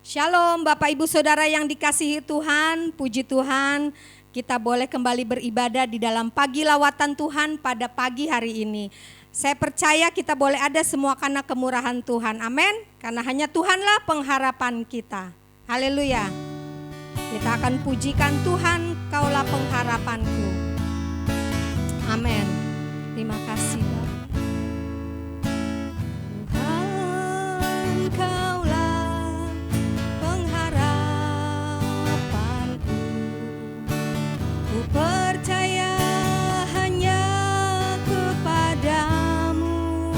Shalom Bapak Ibu Saudara yang dikasihi Tuhan, puji Tuhan kita boleh kembali beribadah di dalam pagi lawatan Tuhan pada pagi hari ini. Saya percaya kita boleh ada semua karena kemurahan Tuhan, amin. Karena hanya Tuhanlah pengharapan kita, haleluya. Kita akan pujikan Tuhan, Kaulah pengharapanku, amin. Terima kasih Bapak. Percaya hanya kepadamu,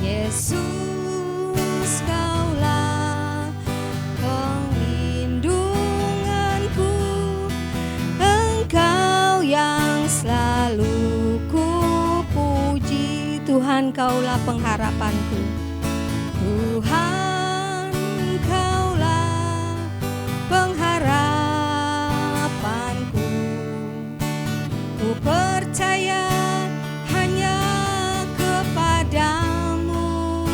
Yesus, Kaulah perlindunganku, Engkau yang selalu kupuji. Tuhan, Kaulah pengharapanku, Tuhan, Kaulah pengharapanku. Ku percaya hanya kepadamu,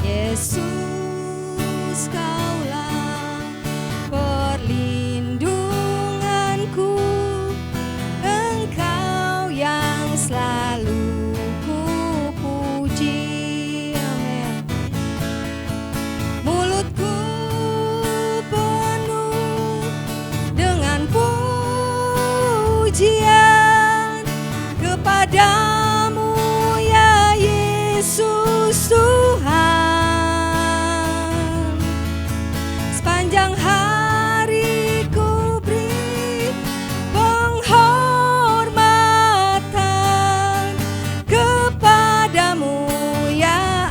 Yesus, Kaulah perlindunganku, Engkau yang selalu kupuji, amin. Mulutku penuh dengan pujian kepadamu ya Yesus Tuhan. Sepanjang hari ku beri penghormatan kepadamu ya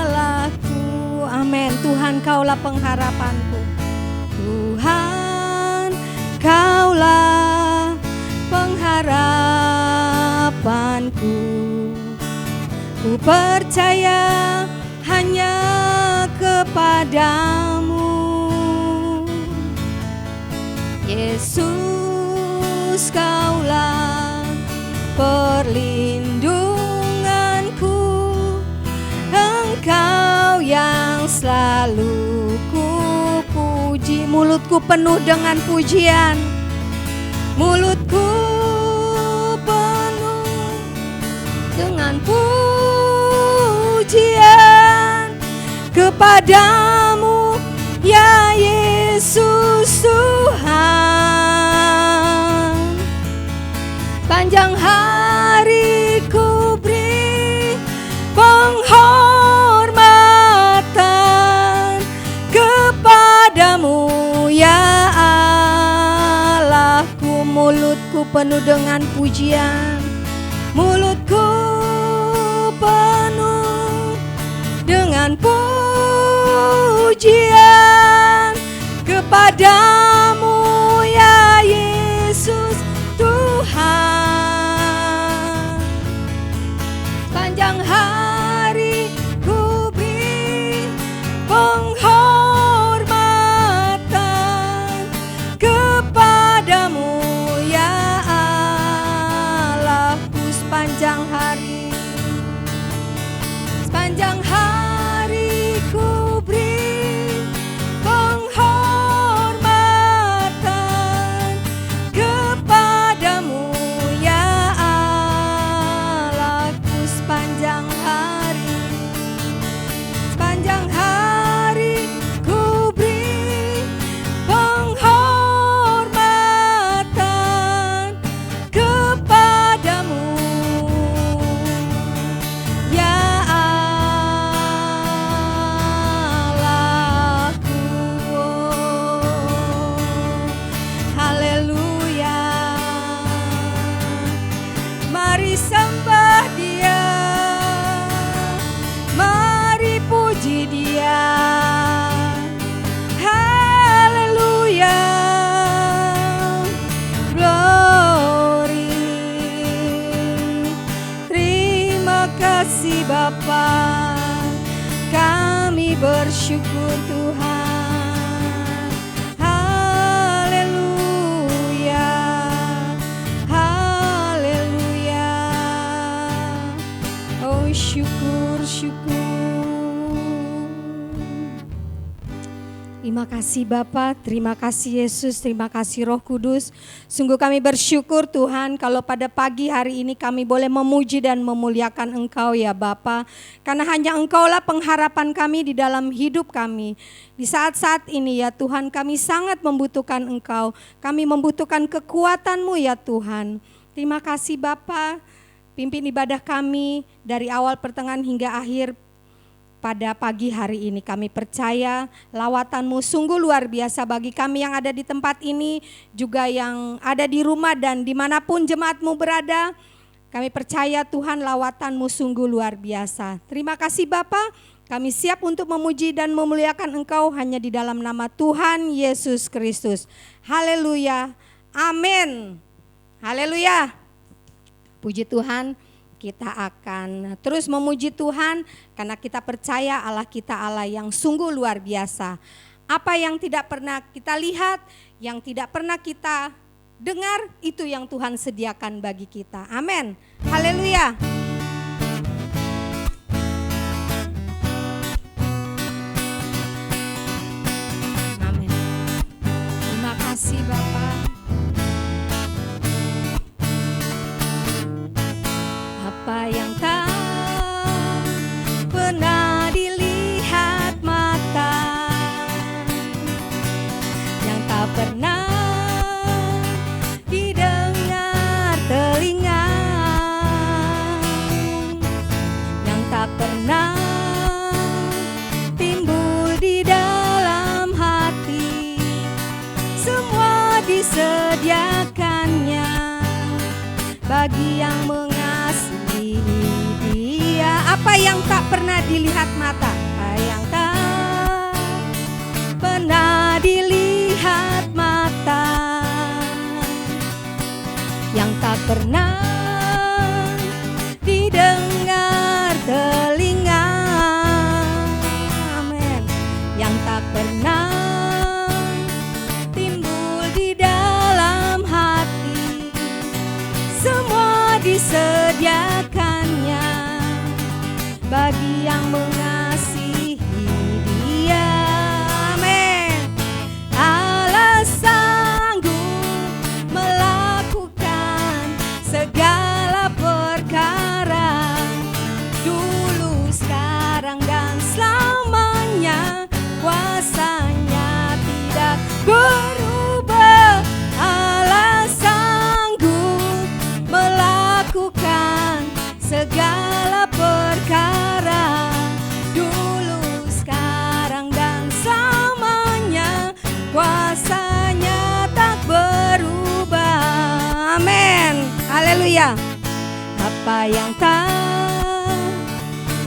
Allahku, amin. Tuhan, Kaulah pengharapanku, Tuhan, Kaulah pengharapanku. Ku percaya hanya kepadamu, Yesus, Kaulah perlindunganku, Engkau yang selalu kupuji. Mulutku penuh dengan pujian, mulutku penuh dengan pujian kepadamu ya Yesus Tuhan. Panjang hari ku beri penghormatan kepadamu ya Allahku. Mulutku penuh dengan pujian, mulutku penuh dengan pujian kepadamu ya Yesus Tuhan. Panjang hari ku beri penghormatan kepadamu ya Allahku. Sepanjang hari ku beri penghormatan kepadamu ya Allahku. Sepanjang hari ku beri penghormatan kepadamu ya Allahku. Haleluya. Mari sembah Dia, mari puji Dia. Haleluya. Glory. Terima kasih Bapa, kami bersyukur Tuhan. Haleluya. Haleluya. Oh syukur, syukur. Terima kasih Bapa, terima kasih Yesus, terima kasih Roh Kudus. Sungguh kami bersyukur Tuhan kalau pada pagi hari ini kami boleh memuji dan memuliakan Engkau ya Bapa. Karena hanya Engkaulah pengharapan kami di dalam hidup kami. Di saat-saat ini ya Tuhan, kami sangat membutuhkan Engkau. Kami membutuhkan kekuatan-Mu ya Tuhan. Terima kasih Bapa, pimpin ibadah kami dari awal pertengahan hingga akhir. Pada pagi hari ini kami percaya lawatan-Mu sungguh luar biasa bagi kami yang ada di tempat ini, juga yang ada di rumah dan dimanapun jemaat-Mu berada. Kami percaya Tuhan lawatan-Mu sungguh luar biasa. Terima kasih Bapa, kami siap untuk memuji dan memuliakan Engkau hanya di dalam nama Tuhan Yesus Kristus. Haleluya, amin. Haleluya, puji Tuhan. Kita akan terus memuji Tuhan karena kita percaya Allah kita Allah yang sungguh luar biasa. Apa yang tidak pernah kita lihat, yang tidak pernah kita dengar, itu yang Tuhan sediakan bagi kita. Amin. Haleluya. Amin. Terima kasih Bapak. Apa yang tak pernah dilihat mata, yang tak pernah didengar telinga, yang tak pernah timbul di dalam hati, semua disediakannya bagi yang mengasihi Dia. Apa yang tak pernah dilihat mata? Apa yang tak pernah dilihat mata, yang tak pernah didengar telinga, amin, yang tak pernah timbul di dalam hati, semua disediakannya bagi yang mengasihi Dia. Amin. Allah sanggup melakukan segala perkara, dulu, sekarang, dan selamanya. Kuasanya tidak berubah. Allah sanggup melakukan segala perkara, dulu, sekarang, dan selamanya. Kuasanya tak berubah. Amin. Haleluya. Apa yang tak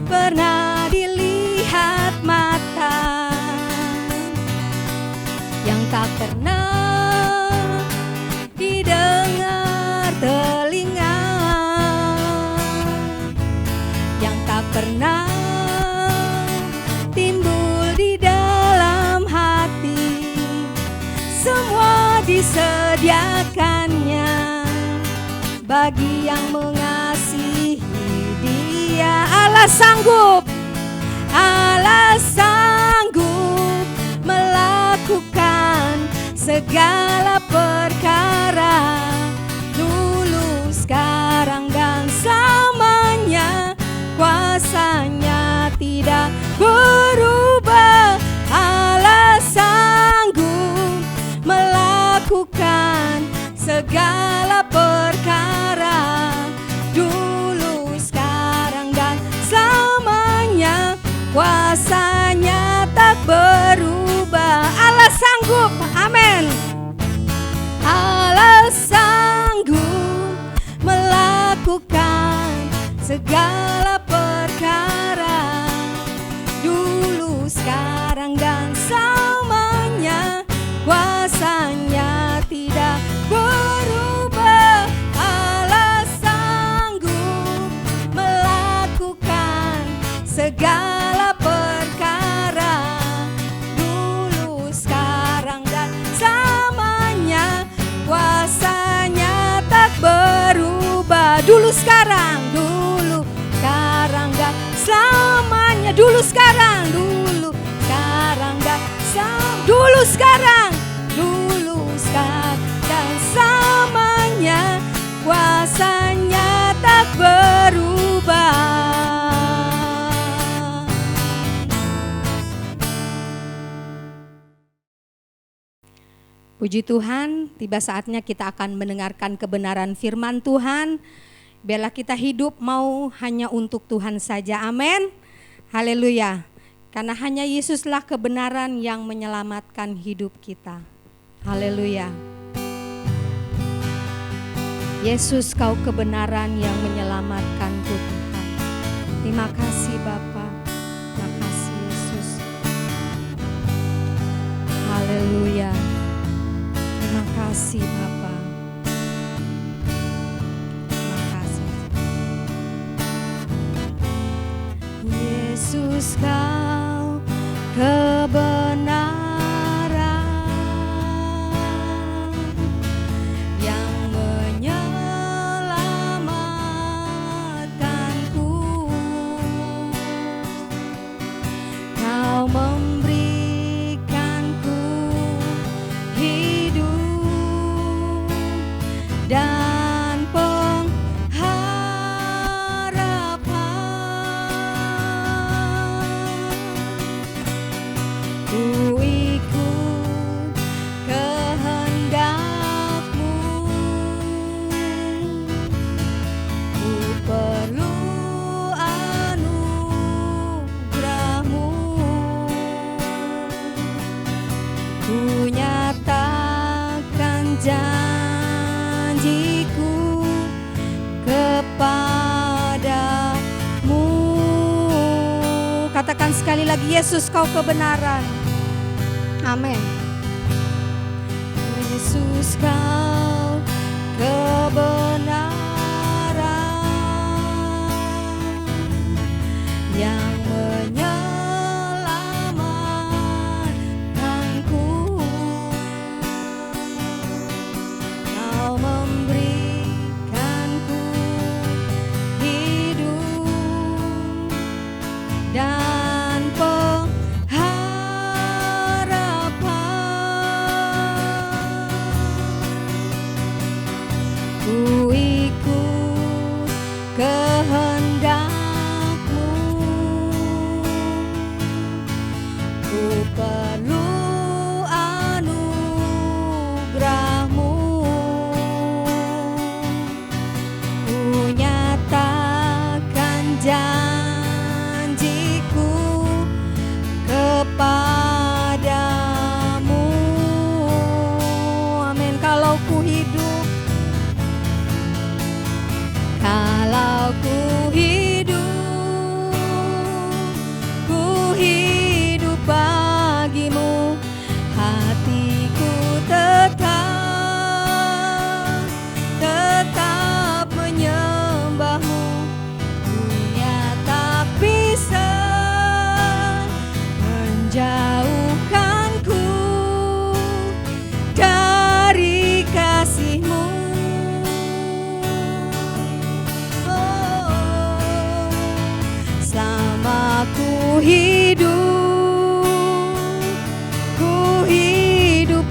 pernah dilihat mata, yang tak pernah didengar telinga, yang tak pernah timbul di dalam hati, semua disediakannya bagi yang mengasihi Dia. Allah sanggup, Allah sanggup melakukan segala perkara, dulu, sekarang, dan selamanya. Kuasanya tidak berubah. Allah sanggup melakukan segala perkara, dulu, sekarang, dan selamanya. Kuasanya tak berubah. Allah sanggup, amin. Allah sanggup melakukan segala perkara, dulu, sekarang, dan selamanya. Kuasanya tidak berubah. Allah sanggup melakukan segala perkara, dulu, sekarang, dan selamanya. Kuasanya tak berubah. Dulu, sekarang, selamanya. Dulu sekarang dan dulu sekarang dan selamanya. Kuasanya tak berubah. Puji Tuhan, tiba saatnya kita akan mendengarkan kebenaran firman Tuhan. Biarlah kita hidup mau hanya untuk Tuhan saja, amin. Haleluya. Karena hanya Yesuslah kebenaran yang menyelamatkan hidup kita. Haleluya. Yesus, Kau kebenaran yang menyelamatkan Tuhan. Terima kasih Bapa. Terima kasih Yesus. Haleluya. Terima kasih Bapa. Terima kasih. Yesus, Kau kebenaran yang menyelamatkanku. Kau memberikanku hidup dan pengharapan. Ku ikut kehendak-Mu. Ku perlu anugerah-Mu. Ku nyatakan janjiku kepadamu. Katakan sekali lagi, Yesus, Kau kebenaran. Amin. Yesus, Kau kebenaran yang menyelamatkanku. Kau memberikanku hidup dan pengharapan. Ku ikut kehendak-Mu. Ku perlu anugerah-Mu. Ku nyatakan janjiku kepadamu. Amin. Kalau ku hidup bagimu. Hatiku tetap menyembah-Mu. Dunia tak bisa menjauhkanku dari kasih-Mu. Selama ku hidup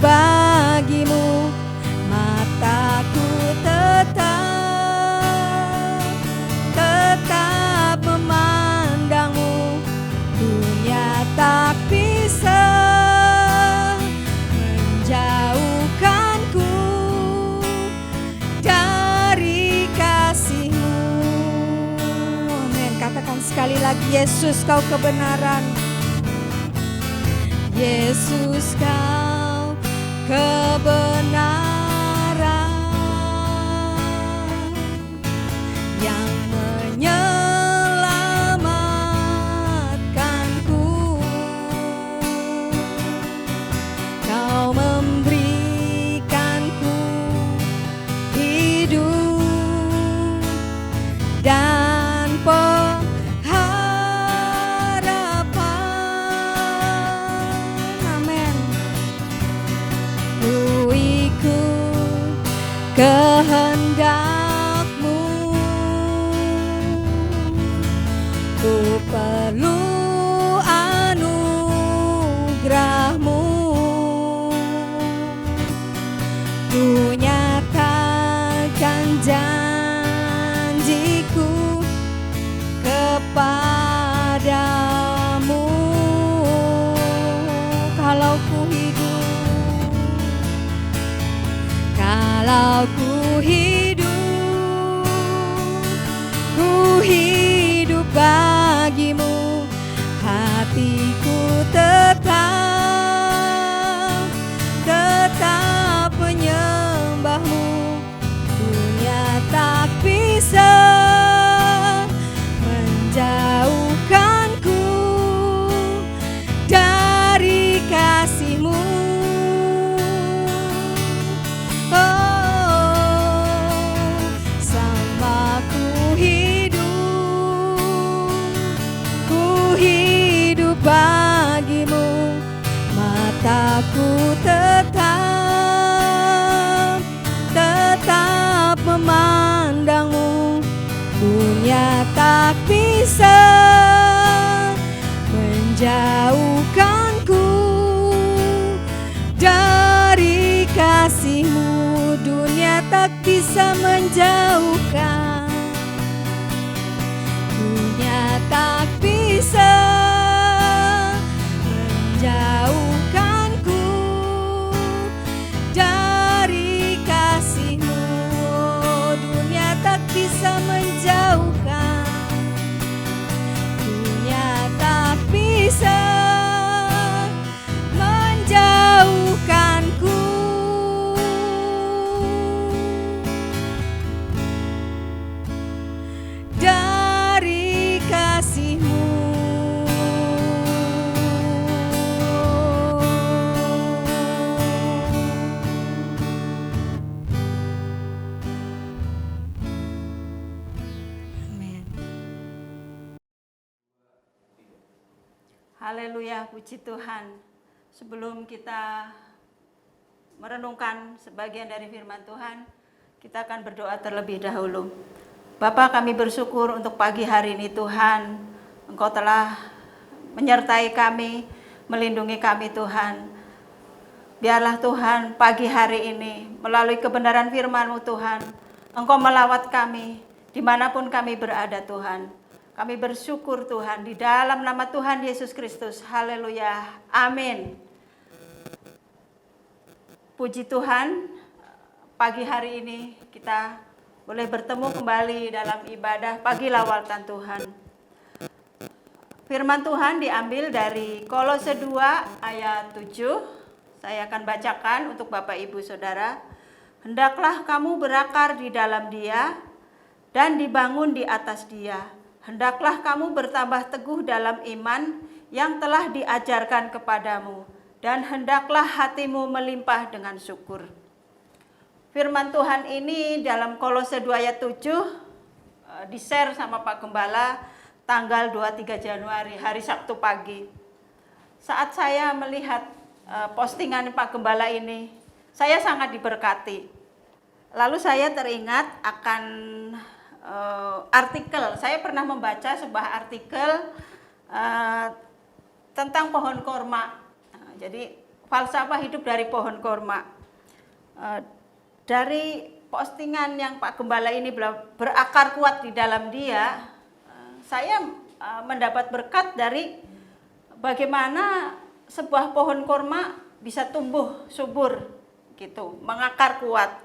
bagimu. Mataku tetap memandang-Mu. Dunia tak bisa menjauhkanku dari kasih-Mu. Amin. Katakan sekali lagi, Yesus, Kau kebenaran. Yesus, Kau kebenaran yang menyelamatkanku. Kau memberikanku hidup dan kehendak-Mu. ku perlu anugerah-Mu. Ku nyatakan janjiku kepadamu. Kalau ku hidup bagimu, hatiku tetap menyembah-Mu. Dunia tak bisa menjauhkanku dari kasih-Mu. Bagimu, mataku tetap memandang-Mu. Dunia tak bisa menjauhkanku dari kasih-Mu. Dunia tak bisa menjauhkan, dunia tak bisa jauhkanku dari kasih-Mu. Dunia tak bisa menjauhkan, dunia tak bisa menjauhkanku dari kasih-Mu. Haleluya, puji Tuhan. Sebelum kita merenungkan sebagian dari firman Tuhan, kita akan berdoa terlebih dahulu. Bapa, kami bersyukur untuk pagi hari ini Tuhan. Engkau telah menyertai kami, melindungi kami Tuhan. Biarlah Tuhan pagi hari ini melalui kebenaran firman-Mu Tuhan, Engkau melawat kami dimanapun kami berada Tuhan. Kami bersyukur Tuhan di dalam nama Tuhan Yesus Kristus. Haleluya. Amin. Puji Tuhan, pagi hari ini kita boleh bertemu kembali dalam ibadah pagi lawatan Tuhan. Firman Tuhan diambil dari Kolose 2 ayat 7. Saya akan bacakan untuk Bapak Ibu Saudara. Hendaklah kamu berakar di dalam Dia dan dibangun di atas Dia. Hendaklah kamu bertambah teguh dalam iman yang telah diajarkan kepadamu, dan hendaklah hatimu melimpah dengan syukur. Firman Tuhan ini dalam Kolose 2 ayat 7 di-share sama Pak Gembala tanggal 23 Januari, hari Sabtu pagi. Saat saya melihat postingan Pak Gembala ini, saya sangat diberkati. Lalu saya teringat akan artikel. Saya pernah membaca sebuah artikel tentang pohon korma. Jadi falsafah hidup dari pohon korma. Dari postingan yang Pak Gembala ini berakar kuat di dalam Dia, saya mendapat berkat dari bagaimana sebuah pohon korma bisa tumbuh subur gitu, mengakar kuat.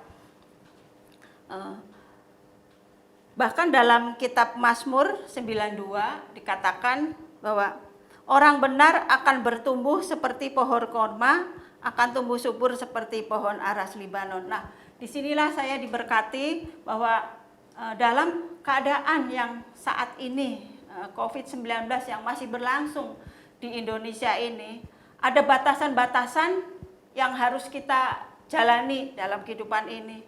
Bahkan dalam kitab Mazmur 92 dikatakan bahwa orang benar akan bertumbuh seperti pohon korma, akan tumbuh subur seperti pohon aras Libanon. Nah, disinilah saya diberkati bahwa dalam keadaan yang saat ini COVID-19 yang masih berlangsung di Indonesia ini, ada batasan-batasan yang harus kita jalani dalam kehidupan ini.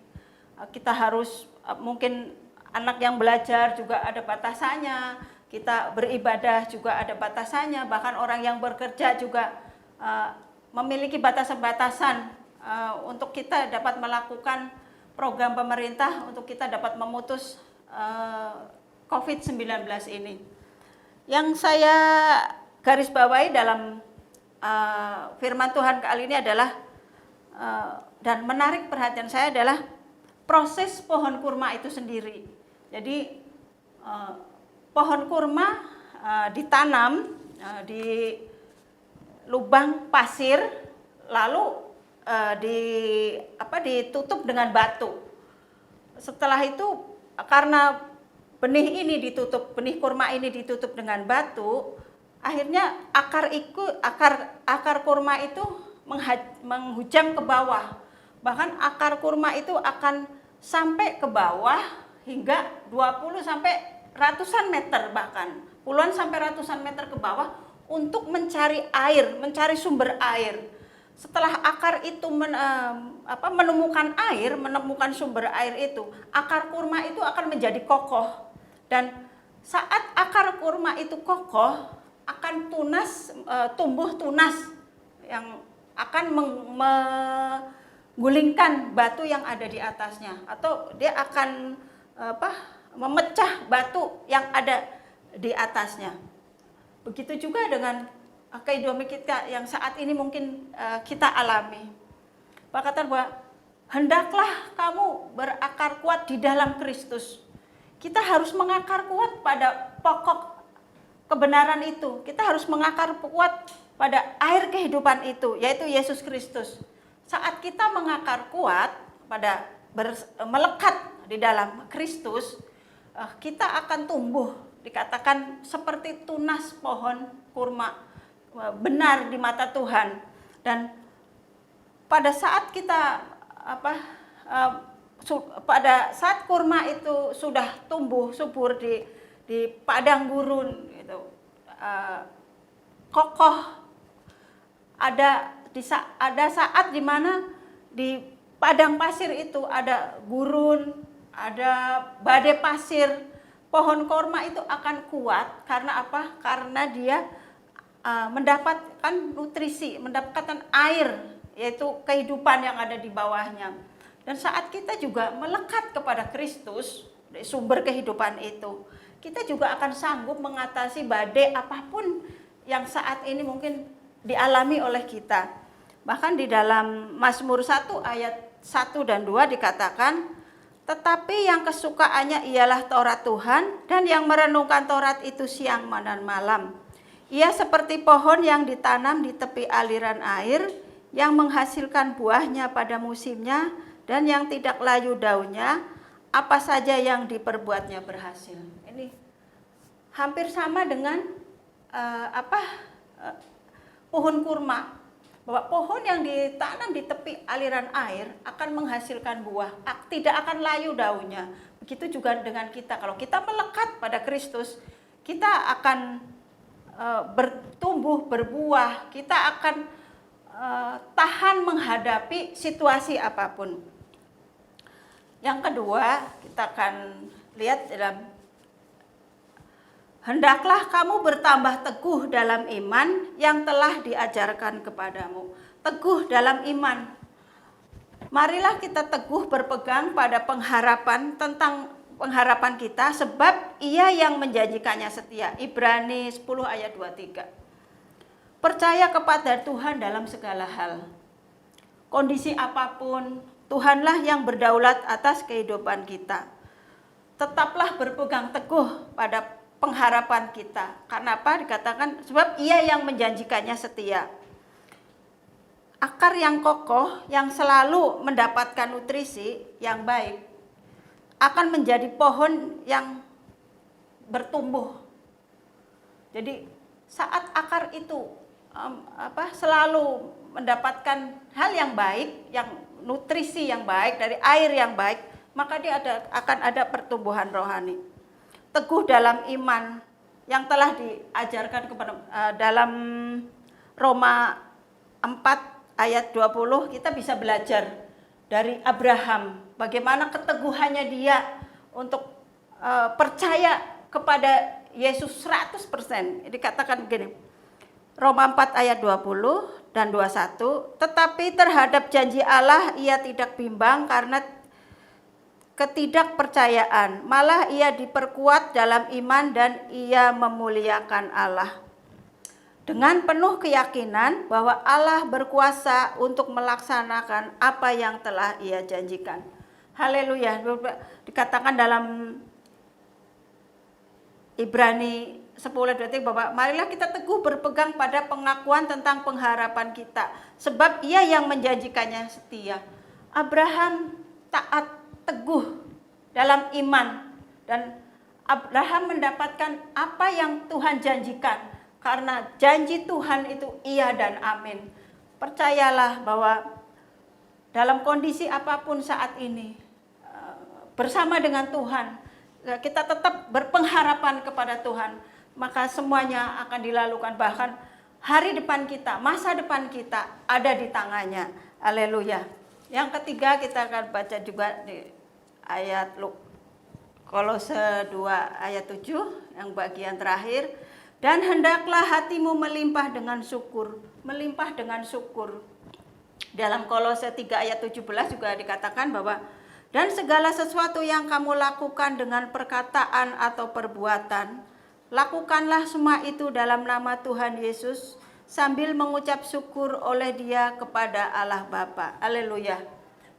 Kita harus mungkin anak yang belajar juga ada batasannya, kita beribadah juga ada batasannya, bahkan orang yang bekerja juga memiliki batasan-batasan untuk kita dapat melakukan program pemerintah, untuk kita dapat memutus COVID-19 ini. Yang saya garis bawahi dalam firman Tuhan kali ini adalah dan menarik perhatian saya adalah proses pohon kurma itu sendiri. Jadi pohon kurma ditanam di lubang pasir, lalu ditutup dengan batu. Setelah itu karena benih kurma ini ditutup dengan batu, akhirnya akar kurma itu menghujam ke bawah. Bahkan akar kurma itu akan sampai ke bawah hingga 20 sampai ratusan meter, bahkan puluhan sampai ratusan meter ke bawah untuk mencari air, mencari sumber air. Setelah akar itu menemukan sumber air itu, akar kurma itu akan menjadi kokoh. Dan saat akar kurma itu kokoh, akan tumbuh tunas yang akan menggulingkan batu yang ada di atasnya, atau dia akan memecah batu yang ada di atasnya. Begitu juga dengan kehidupan kita yang saat ini mungkin kita alami. Pak kata bahwa hendaklah kamu berakar kuat di dalam Kristus. Kita harus mengakar kuat pada pokok kebenaran itu. Kita harus mengakar kuat pada air kehidupan itu, yaitu Yesus Kristus. Saat kita mengakar kuat pada melekat di dalam Kristus, kita akan tumbuh, dikatakan seperti tunas pohon kurma, benar di mata Tuhan. Dan pada saat kita pada saat kurma itu sudah tumbuh subur di padang gurun gitu, kokoh, ada saat di mana di padang pasir itu ada gurun, ada badai pasir. Pohon kurma itu akan kuat karena apa? Karena dia mendapatkan nutrisi, mendapatkan air, yaitu kehidupan yang ada di bawahnya. Dan saat kita juga melekat kepada Kristus, sumber kehidupan itu, kita juga akan sanggup mengatasi badai apapun yang saat ini mungkin dialami oleh kita. Bahkan di dalam Mazmur 1 ayat 1 dan 2 dikatakan, tetapi yang kesukaannya ialah Taurat Tuhan, dan yang merenungkan Taurat itu siang dan malam. Ia seperti pohon yang ditanam di tepi aliran air, yang menghasilkan buahnya pada musimnya, dan yang tidak layu daunnya, apa saja yang diperbuatnya berhasil. Ini hampir sama dengan pohon kurma, bahwa pohon yang ditanam di tepi aliran air akan menghasilkan buah, tidak akan layu daunnya. Begitu juga dengan kita, kalau kita melekat pada Kristus, kita akan bertumbuh, berbuah, kita akan tahan menghadapi situasi apapun. Yang kedua, kita akan lihat dalam hendaklah kamu bertambah teguh dalam iman yang telah diajarkan kepadamu. Teguh dalam iman. Marilah kita teguh berpegang pada pengharapan kita, sebab Ia yang menjanjikannya setia. Ibrani 10 ayat 23. Percaya kepada Tuhan dalam segala hal. Kondisi apapun, Tuhanlah yang berdaulat atas kehidupan kita. Tetaplah berpegang teguh pada pengharapan kita. Karena apa? Dikatakan sebab Ia yang menjanjikannya setia. Akar yang kokoh, yang selalu mendapatkan nutrisi yang baik, akan menjadi pohon yang bertumbuh. Jadi saat akar itu selalu mendapatkan hal yang baik, yang nutrisi yang baik dari air yang baik, maka dia akan ada pertumbuhan rohani. Teguh dalam iman yang telah diajarkan kepada dalam Roma 4 ayat 20, kita bisa belajar dari Abraham bagaimana keteguhannya dia untuk percaya kepada Yesus 100%. Dikatakan begini, Roma 4 ayat 20 dan 21, tetapi terhadap janji Allah ia tidak bimbang karena ketidakpercayaan, malah ia diperkuat dalam iman dan ia memuliakan Allah. Dengan penuh keyakinan bahwa Allah berkuasa untuk melaksanakan apa yang telah ia janjikan. Haleluya. Dikatakan dalam Ibrani 10:23 bahwa marilah kita teguh berpegang pada pengakuan tentang pengharapan kita, sebab ia yang menjanjikannya setia. Abraham taat teguh dalam iman, dan Abraham mendapatkan apa yang Tuhan janjikan, karena janji Tuhan itu iya dan amin. Percayalah bahwa dalam kondisi apapun saat ini, bersama dengan Tuhan, kita tetap berpengharapan kepada Tuhan, maka semuanya akan dilakukan. Bahkan hari depan kita, masa depan kita ada di tangannya. Haleluya. Yang ketiga kita akan baca juga di ayat Kolose 2 ayat 7 yang bagian terakhir. Dan hendaklah hatimu melimpah dengan syukur. Melimpah dengan syukur. Dalam Kolose 3 ayat 17 juga dikatakan bahwa dan segala sesuatu yang kamu lakukan dengan perkataan atau perbuatan, lakukanlah semua itu dalam nama Tuhan Yesus, sambil mengucap syukur oleh Dia kepada Allah Bapa. Haleluya.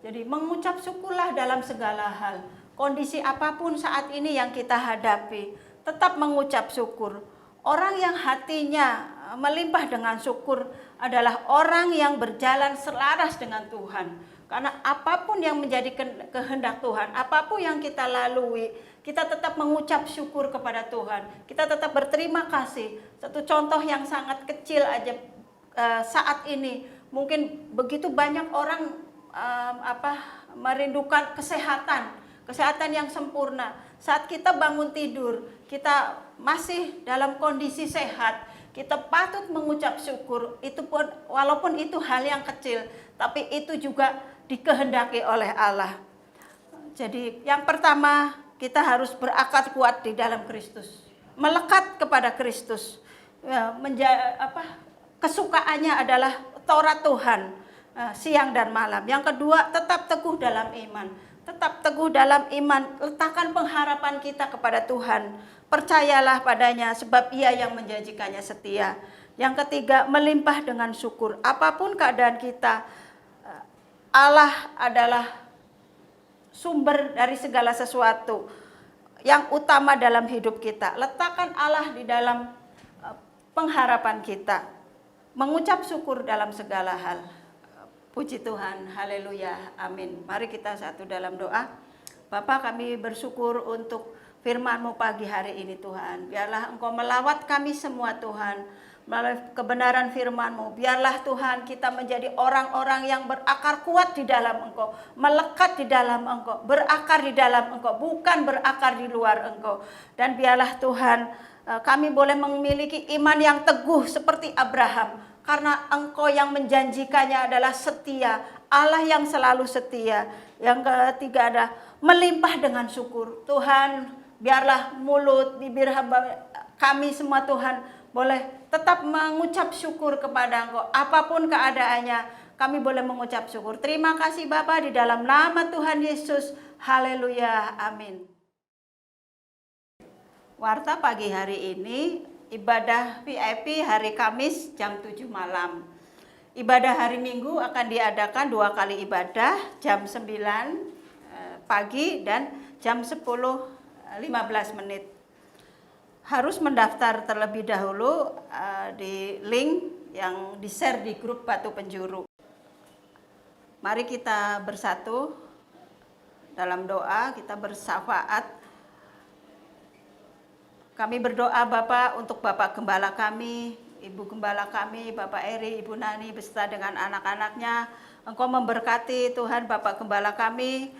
Jadi mengucap syukurlah dalam segala hal. Kondisi apapun saat ini yang kita hadapi, tetap mengucap syukur. Orang yang hatinya melimpah dengan syukur adalah orang yang berjalan selaras dengan Tuhan. Karena apapun yang menjadi kehendak Tuhan, apapun yang kita lalui, kita tetap mengucap syukur kepada Tuhan. Kita tetap berterima kasih. Satu contoh yang sangat kecil aja saat ini, mungkin begitu banyak orang merindukan kesehatan yang sempurna. Saat kita bangun tidur, kita masih dalam kondisi sehat, kita patut mengucap syukur. Itu pun walaupun itu hal yang kecil, tapi itu juga dikehendaki oleh Allah. Jadi yang pertama, kita harus berakar kuat di dalam Kristus, melekat kepada Kristus. Kesukaannya adalah Taurat Tuhan siang dan malam. Yang kedua, tetap teguh dalam iman. Tetap teguh dalam iman, letakkan pengharapan kita kepada Tuhan. Percayalah padanya sebab Ia yang menjanjikannya setia. Yang ketiga, melimpah dengan syukur. Apapun keadaan kita, Allah adalah sumber dari segala sesuatu yang utama dalam hidup kita. Letakkan Allah di dalam pengharapan kita. Mengucap syukur dalam segala hal. Puji Tuhan, haleluya, amin. Mari kita satu dalam doa. Bapa, kami bersyukur untuk firman-Mu pagi hari ini Tuhan. Biarlah Engkau melawat kami semua Tuhan, melalui kebenaran firman-Mu. Biarlah Tuhan kita menjadi orang-orang yang berakar kuat di dalam Engkau, melekat di dalam Engkau, berakar di dalam Engkau, bukan berakar di luar Engkau. Dan biarlah Tuhan kami boleh memiliki iman yang teguh seperti Abraham, karena Engkau yang menjanjikannya adalah setia, Allah yang selalu setia. Yang ketiga adalah melimpah dengan syukur. Tuhan, biarlah mulut, bibir hamba kami semua Tuhan boleh tetap mengucap syukur kepada Engkau. Apapun keadaannya, kami boleh mengucap syukur. Terima kasih Bapa, di dalam nama Tuhan Yesus. Haleluya, amin. Warta pagi hari ini, ibadah VIP hari Kamis jam 7 malam. Ibadah hari Minggu akan diadakan 2 kali ibadah, jam 9 pagi dan jam 10.15 menit. Harus mendaftar terlebih dahulu di link yang di-share di grup Batu Penjuru. Mari kita bersatu dalam doa, kita bersyafaat. Kami berdoa Bapak untuk Bapak Gembala kami, Ibu Gembala kami, Bapak Eri, Ibu Nani beserta dengan anak-anaknya. Engkau memberkati Tuhan Bapak Gembala kami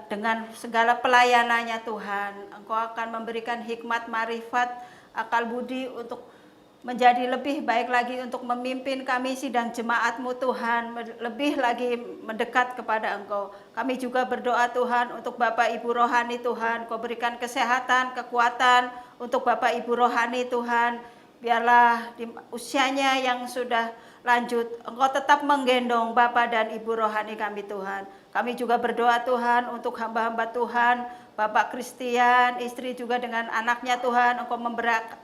dengan segala pelayanannya Tuhan. Engkau akan memberikan hikmat, marifat, akal budi untuk menjadi lebih baik lagi untuk memimpin kami sidang jemaat-Mu Tuhan, lebih lagi mendekat kepada Engkau. Kami juga berdoa Tuhan untuk Bapak Ibu rohani Tuhan, Kau berikan kesehatan, kekuatan untuk Bapak Ibu rohani Tuhan. Biarlah di usianya yang sudah lanjut, Engkau tetap menggendong Bapa dan Ibu rohani kami Tuhan. Kami juga berdoa Tuhan untuk hamba-hamba Tuhan, Bapak Christian, istri juga dengan anaknya Tuhan, Engkau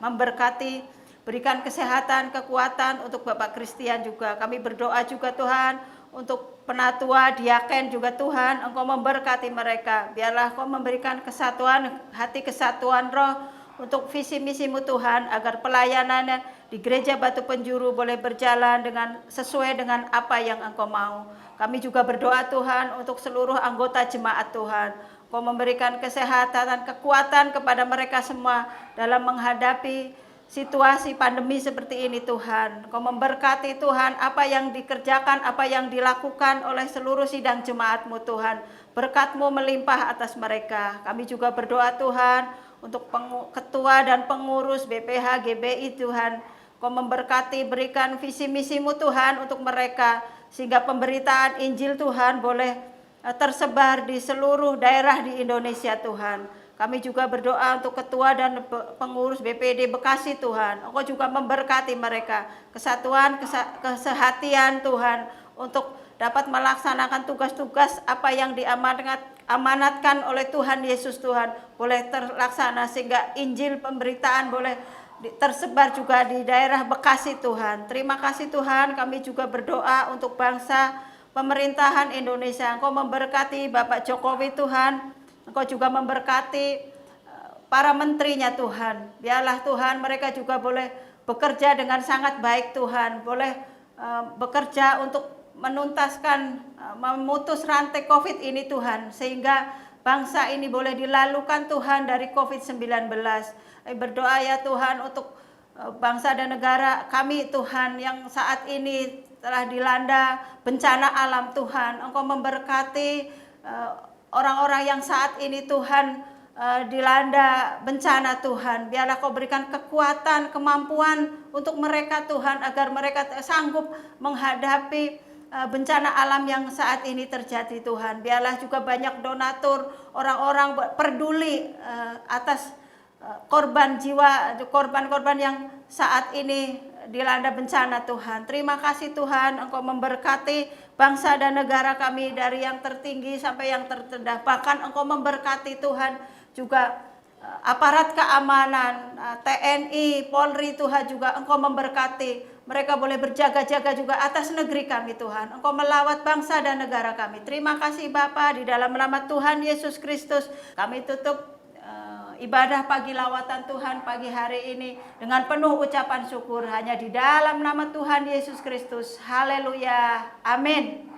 memberkati, berikan kesehatan, kekuatan untuk Bapak Christian juga. Kami berdoa juga Tuhan untuk penatua, diaken juga Tuhan, Engkau memberkati mereka. Biarlah Engkau memberikan kesatuan hati, kesatuan roh untuk visi misimu Tuhan, agar pelayanannya di Gereja Batu Penjuru boleh berjalan sesuai dengan apa yang Engkau mau. Kami juga berdoa Tuhan untuk seluruh anggota jemaat Tuhan. Engkau memberikan kesehatan dan kekuatan kepada mereka semua dalam menghadapi situasi pandemi seperti ini Tuhan. Engkau memberkati Tuhan apa yang dikerjakan, apa yang dilakukan oleh seluruh sidang jemaat-Mu Tuhan. Berkat-Mu melimpah atas mereka. Kami juga berdoa Tuhan untuk ketua dan pengurus BPH GBI Tuhan. Kau memberkati, berikan visi misimu Tuhan untuk mereka, sehingga pemberitaan Injil Tuhan boleh tersebar di seluruh daerah di Indonesia Tuhan. Kami juga berdoa untuk ketua dan pengurus BPD Bekasi Tuhan. Engkau juga memberkati mereka, kesatuan, kesehatian Tuhan, untuk dapat melaksanakan tugas-tugas apa yang diamanatkan oleh Tuhan Yesus Tuhan, boleh terlaksana, sehingga Injil pemberitaan boleh tersebar juga di daerah Bekasi Tuhan. Terima kasih Tuhan, kami juga berdoa untuk bangsa pemerintahan Indonesia. Engkau memberkati Bapak Jokowi Tuhan, Engkau juga memberkati para menterinya Tuhan. Biarlah Tuhan mereka juga boleh bekerja dengan sangat baik Tuhan, boleh bekerja untuk menuntaskan, memutus rantai COVID ini Tuhan, sehingga bangsa ini boleh dilalukan Tuhan dari COVID-19. Berdoa ya Tuhan untuk bangsa dan negara kami Tuhan yang saat ini telah dilanda bencana alam Tuhan. Engkau memberkati orang-orang yang saat ini Tuhan dilanda bencana Tuhan. Biarlah Kau berikan kekuatan, kemampuan untuk mereka Tuhan, agar mereka sanggup menghadapi bencana alam yang saat ini terjadi Tuhan. Biarlah juga banyak donatur, orang-orang peduli atas korban jiwa, korban-korban yang saat ini dilanda bencana Tuhan. Terima kasih Tuhan, Engkau memberkati bangsa dan negara kami dari yang tertinggi sampai yang terrendah. Bahkan Engkau memberkati Tuhan juga aparat keamanan, TNI, Polri Tuhan, juga Engkau memberkati. Mereka boleh berjaga-jaga juga atas negeri kami Tuhan. Engkau melawat bangsa dan negara kami. Terima kasih Bapa, di dalam nama Tuhan Yesus Kristus kami tutup ibadah pagi lawatan Tuhan pagi hari ini dengan penuh ucapan syukur hanya di dalam nama Tuhan Yesus Kristus. Haleluya. Amin.